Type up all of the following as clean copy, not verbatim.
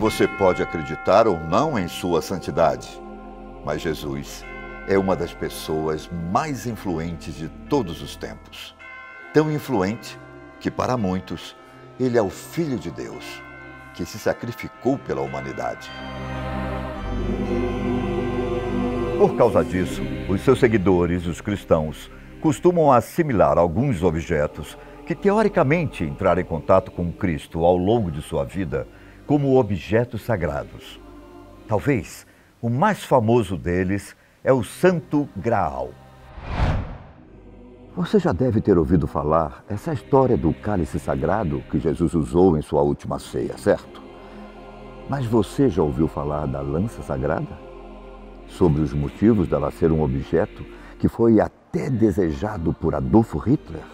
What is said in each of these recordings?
Você pode acreditar ou não em sua santidade, mas Jesus é uma das pessoas mais influentes de todos os tempos. Tão influente que, para muitos, ele é o Filho de Deus, que se sacrificou pela humanidade. Por causa disso, os seus seguidores, os cristãos, costumam assimilar alguns objetos que teoricamente entraram em contato com Cristo ao longo de sua vida como objetos sagrados. Talvez o mais famoso deles é o Santo Graal. Você já deve ter ouvido falar essa história do cálice sagrado que Jesus usou em sua última ceia, certo? Mas você já ouviu falar da lança sagrada? Sobre os motivos dela ser um objeto que foi até desejado por Adolf Hitler?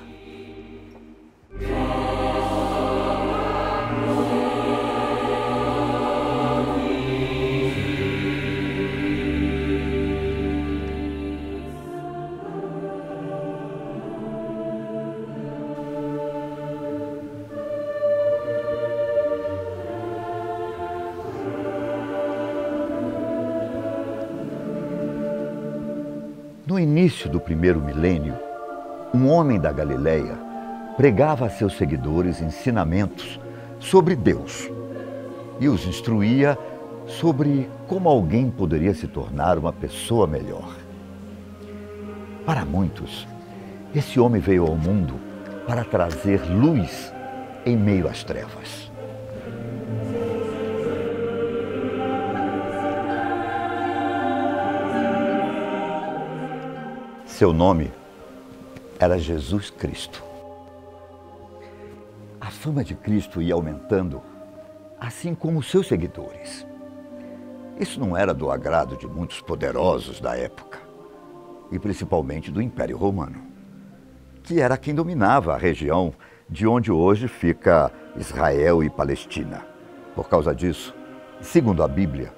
No início do primeiro milênio, um homem da Galileia pregava a seus seguidores ensinamentos sobre Deus e os instruía sobre como alguém poderia se tornar uma pessoa melhor. Para muitos, esse homem veio ao mundo para trazer luz em meio às trevas. Seu nome era Jesus Cristo. A fama de Cristo ia aumentando, assim como seus seguidores. Isso não era do agrado de muitos poderosos da época, e principalmente do Império Romano, que era quem dominava a região de onde hoje fica Israel e Palestina. Por causa disso, segundo a Bíblia,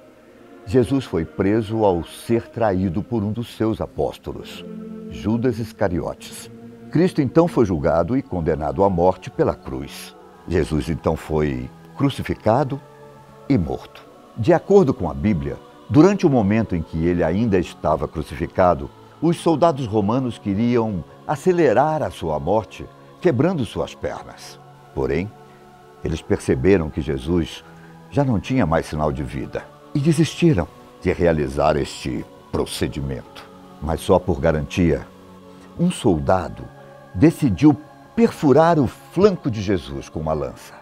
Jesus foi preso ao ser traído por um dos seus apóstolos, Judas Iscariotes. Cristo então foi julgado e condenado à morte pela cruz. Jesus então foi crucificado e morto. De acordo com a Bíblia, durante o momento em que ele ainda estava crucificado, os soldados romanos queriam acelerar a sua morte, quebrando suas pernas. Porém, eles perceberam que Jesus já não tinha mais sinal de vida e desistiram de realizar este procedimento. Mas só por garantia, um soldado decidiu perfurar o flanco de Jesus com uma lança.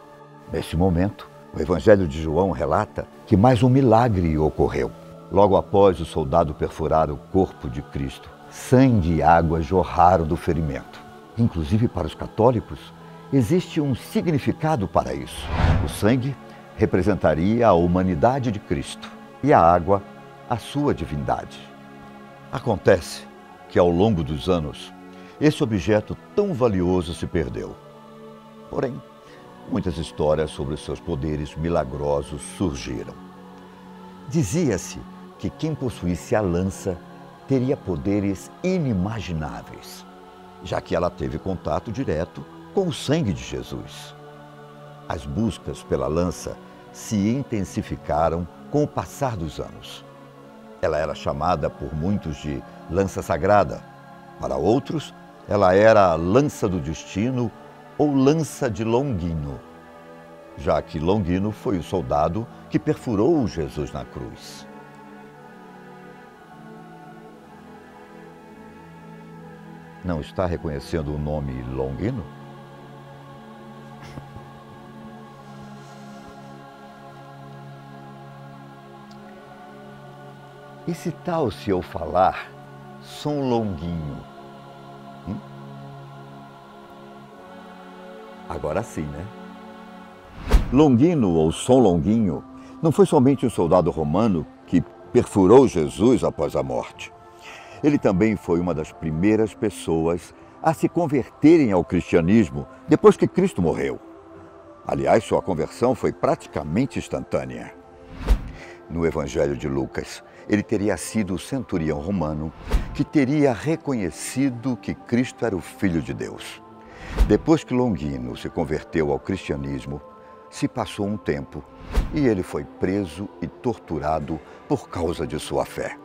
Nesse momento, o Evangelho de João relata que mais um milagre ocorreu. Logo após o soldado perfurar o corpo de Cristo, sangue e água jorraram do ferimento. Inclusive para os católicos, existe um significado para isso. O sangue representaria a humanidade de Cristo e a água, a sua divindade. Acontece que ao longo dos anos, esse objeto tão valioso se perdeu. Porém, muitas histórias sobre os seus poderes milagrosos surgiram. Dizia-se que quem possuísse a lança teria poderes inimagináveis, já que ela teve contato direto com o sangue de Jesus. As buscas pela lança se intensificaram com o passar dos anos. Ela era chamada por muitos de lança sagrada. Para outros, ela era a lança do destino ou lança de Longino, já que Longino foi o soldado que perfurou Jesus na cruz. Não está reconhecendo o nome Longino? E se tal se eu falar São Longuinho? Agora sim, né? Longino, ou São Longuinho, não foi somente um soldado romano que perfurou Jesus após a morte. Ele também foi uma das primeiras pessoas a se converterem ao cristianismo depois que Cristo morreu. Aliás, sua conversão foi praticamente instantânea. No Evangelho de Lucas, ele teria sido o centurião romano que teria reconhecido que Cristo era o Filho de Deus. Depois que Longino se converteu ao cristianismo, se passou um tempo e ele foi preso e torturado por causa de sua fé.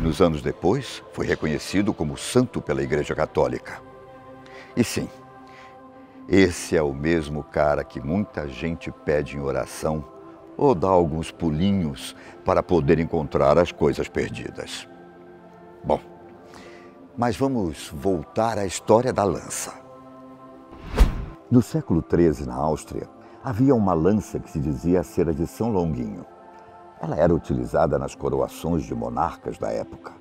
Nos anos depois, foi reconhecido como santo pela Igreja Católica. E sim, esse é o mesmo cara que muita gente pede em oração ou dá alguns pulinhos para poder encontrar as coisas perdidas. Bom, mas vamos voltar à história da lança. No século XIII, na Áustria, havia uma lança que se dizia ser a de São Longuinho. Ela era utilizada nas coroações de monarcas da época.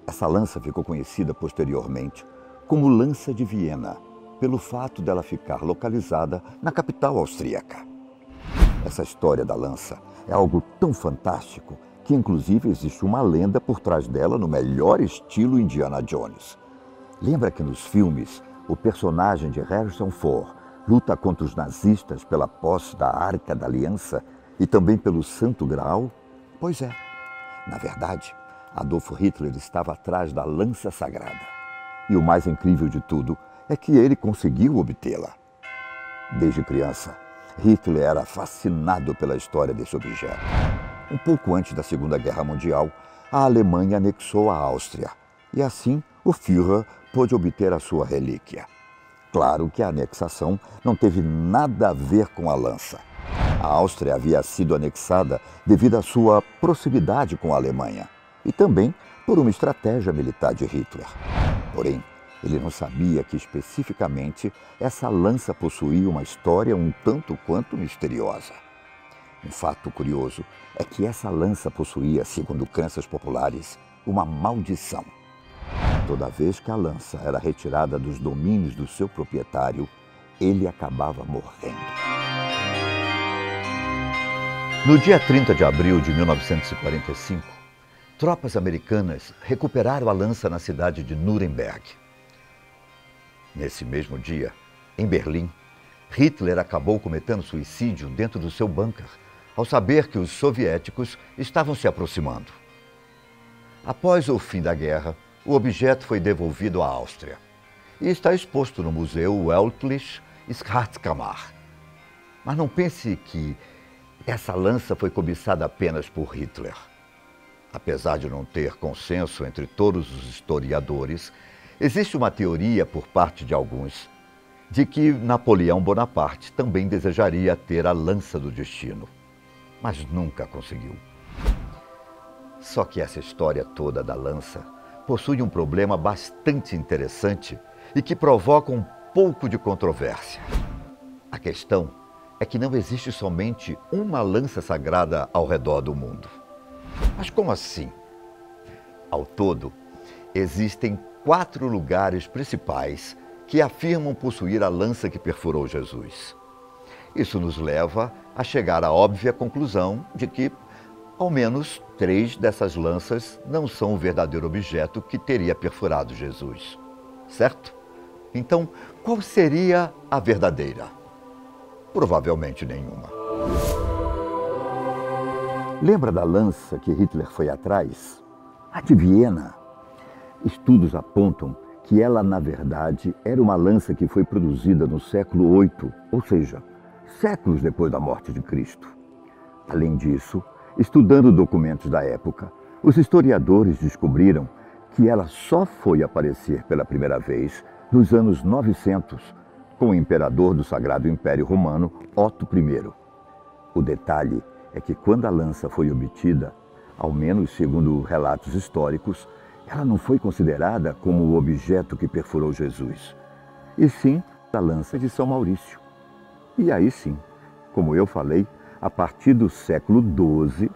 Essa lança ficou conhecida posteriormente como Lança de Viena, pelo fato dela ficar localizada na capital austríaca. Essa história da lança é algo tão fantástico que inclusive existe uma lenda por trás dela no melhor estilo Indiana Jones. Lembra que nos filmes o personagem de Harrison Ford luta contra os nazistas pela posse da Arca da Aliança e também pelo Santo Graal? Pois é, na verdade, Adolf Hitler estava atrás da lança sagrada. E o mais incrível de tudo é que ele conseguiu obtê-la. Desde criança, Hitler era fascinado pela história desse objeto. Um pouco antes da Segunda Guerra Mundial, a Alemanha anexou a Áustria e assim o Führer pôde obter a sua relíquia. Claro que a anexação não teve nada a ver com a lança. A Áustria havia sido anexada devido à sua proximidade com a Alemanha e também por uma estratégia militar de Hitler. Porém, ele não sabia que especificamente essa lança possuía uma história um tanto quanto misteriosa. Um fato curioso é que essa lança possuía, segundo crenças populares, uma maldição. Toda vez que a lança era retirada dos domínios do seu proprietário, ele acabava morrendo. No dia 30 de abril de 1945, tropas americanas recuperaram a lança na cidade de Nuremberg. Nesse mesmo dia, em Berlim, Hitler acabou cometendo suicídio dentro do seu bunker, ao saber que os soviéticos estavam se aproximando. Após o fim da guerra, o objeto foi devolvido à Áustria e está exposto no Museu Weltliche Schatzkammer. Mas não pense que essa lança foi cobiçada apenas por Hitler. Apesar de não ter consenso entre todos os historiadores, existe uma teoria por parte de alguns de que Napoleão Bonaparte também desejaria ter a lança do destino, mas nunca conseguiu. Só que essa história toda da lança possui um problema bastante interessante e que provoca um pouco de controvérsia. A questão é que não existe somente uma lança sagrada ao redor do mundo. Mas como assim? Ao todo, existem 4 lugares principais que afirmam possuir a lança que perfurou Jesus. Isso nos leva a chegar à óbvia conclusão de que, ao menos 3 dessas lanças não são o verdadeiro objeto que teria perfurado Jesus. Certo? Então, qual seria a verdadeira? Provavelmente nenhuma. Lembra da lança que Hitler foi atrás? A de Viena. Estudos apontam que ela, na verdade, era uma lança que foi produzida no século VIII, ou seja, séculos depois da morte de Cristo. Além disso, estudando documentos da época, os historiadores descobriram que ela só foi aparecer pela primeira vez nos anos 900, com o imperador do Sagrado Império Romano, Otto I. O detalhe é que quando a lança foi obtida, ao menos segundo relatos históricos, ela não foi considerada como o objeto que perfurou Jesus, e sim a lança de São Maurício. E aí sim, como eu falei, a partir do século XII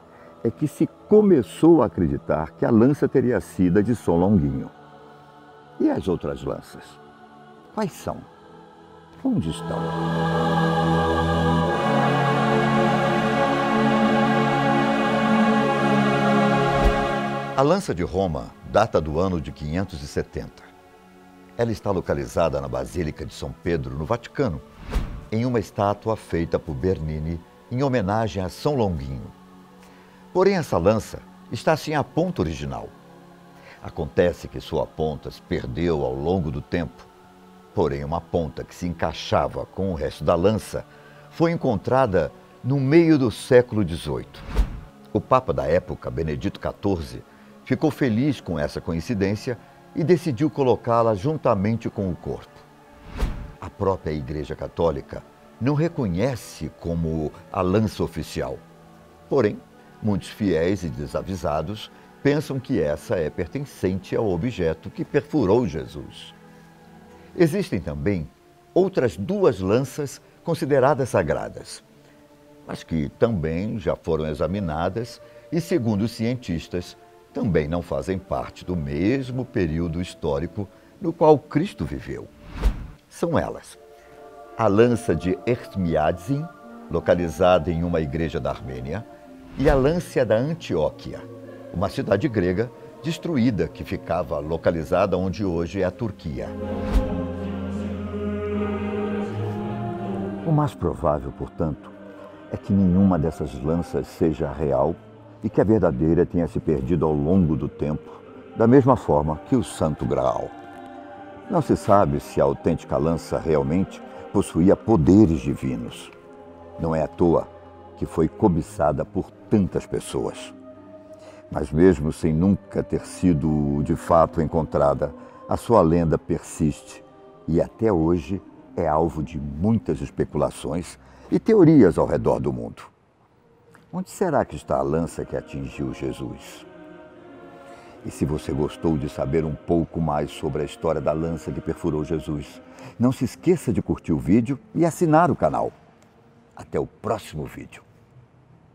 é que se começou a acreditar que a lança teria sido a de São Longuinho. E as outras lanças? Quais são? Onde estão? A lança de Roma data do ano de 570. Ela está localizada na Basílica de São Pedro, no Vaticano, em uma estátua feita por Bernini em homenagem a São Longuinho. Porém, essa lança está sem a ponta original. Acontece que sua ponta se perdeu ao longo do tempo, porém uma ponta que se encaixava com o resto da lança foi encontrada no meio do século XVIII. O Papa da época, Benedito XIV, ficou feliz com essa coincidência e decidiu colocá-la juntamente com o corpo. A própria Igreja Católica não reconhece como a lança oficial. Porém, muitos fiéis e desavisados pensam que essa é pertencente ao objeto que perfurou Jesus. Existem também outras duas lanças consideradas sagradas, mas que também já foram examinadas e, segundo os cientistas, também não fazem parte do mesmo período histórico no qual Cristo viveu. São elas: a lança de Ertmiadzin, localizada em uma igreja da Armênia, e a lança da Antioquia, uma cidade grega destruída que ficava localizada onde hoje é a Turquia. O mais provável, portanto, é que nenhuma dessas lanças seja real e que a verdadeira tenha se perdido ao longo do tempo, da mesma forma que o Santo Graal. Não se sabe se a autêntica lança realmente possuía poderes divinos. Não é à toa que foi cobiçada por tantas pessoas. Mas mesmo sem nunca ter sido de fato encontrada, a sua lenda persiste e até hoje é alvo de muitas especulações e teorias ao redor do mundo. Onde será que está a lança que atingiu Jesus? E se você gostou de saber um pouco mais sobre a história da lança que perfurou Jesus, não se esqueça de curtir o vídeo e assinar o canal. Até o próximo vídeo.